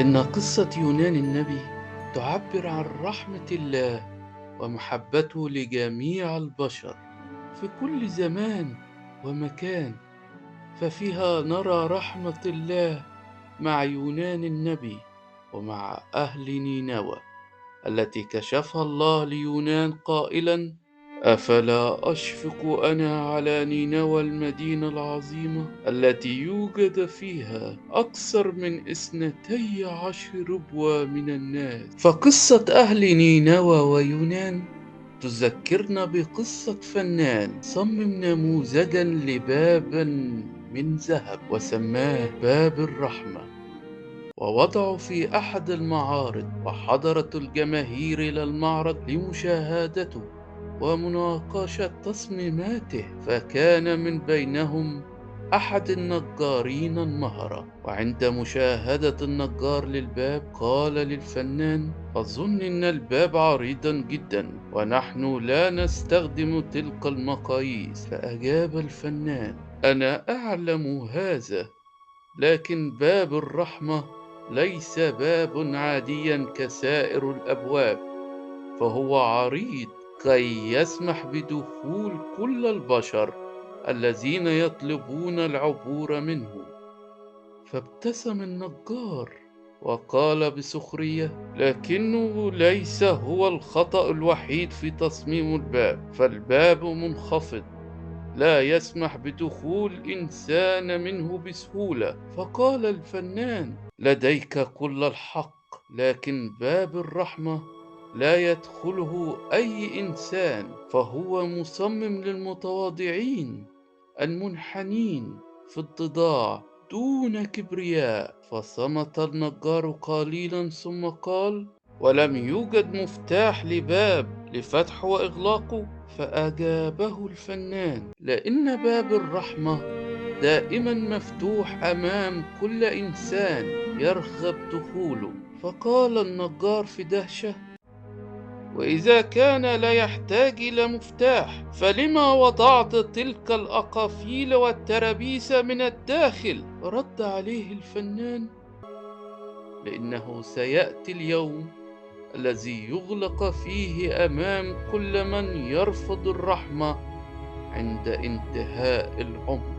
إن قصة يونان النبي تعبر عن رحمة الله ومحبته لجميع البشر في كل زمان ومكان، ففيها نرى رحمة الله مع يونان النبي ومع أهل نينوى التي كشفها الله ليونان قائلا: أفلا أشفق أنا على نينوى المدينة العظيمة التي يوجد فيها أكثر من 12 ربوة من الناس. فقصة أهل نينوى ويونان تذكرنا بقصة فنان صمم نموذجا لبابا من ذهب وسماه باب الرحمة، ووضعه في أحد المعارض، وحضرت الجماهير إلى المعرض لمشاهدته ومناقشة تصميماته، فكان من بينهم أحد النجارين المهرة. وعند مشاهدة النجار للباب قال للفنان: أظن أن الباب عريضا جدا ونحن لا نستخدم تلك المقاييس. فأجاب الفنان: أنا أعلم هذا، لكن باب الرحمة ليس باب عاديا كسائر الأبواب، فهو عريض كي يسمح بدخول كل البشر الذين يطلبون العبور منه. فابتسم النجار وقال بسخرية: لكنه ليس هو الخطأ الوحيد في تصميم الباب، فالباب منخفض لا يسمح بدخول إنسان منه بسهولة. فقال الفنان: لديك كل الحق، لكن باب الرحمة لا يدخله أي إنسان، فهو مصمم للمتواضعين المنحنين في التضاع دون كبرياء. فصمت النجار قليلا ثم قال: ولم يوجد مفتاح لباب لفتحه وإغلاقه؟ فأجابه الفنان: لأن باب الرحمة دائما مفتوح أمام كل إنسان يرغب دخوله. فقال النجار في دهشة: وإذا كان لا يحتاج إلى مفتاح، فلما وضعت تلك الأقافيل والترابيس من الداخل؟ رد عليه الفنان: لأنه سيأتي اليوم الذي يغلق فيه أمام كل من يرفض الرحمة عند انتهاء العمر.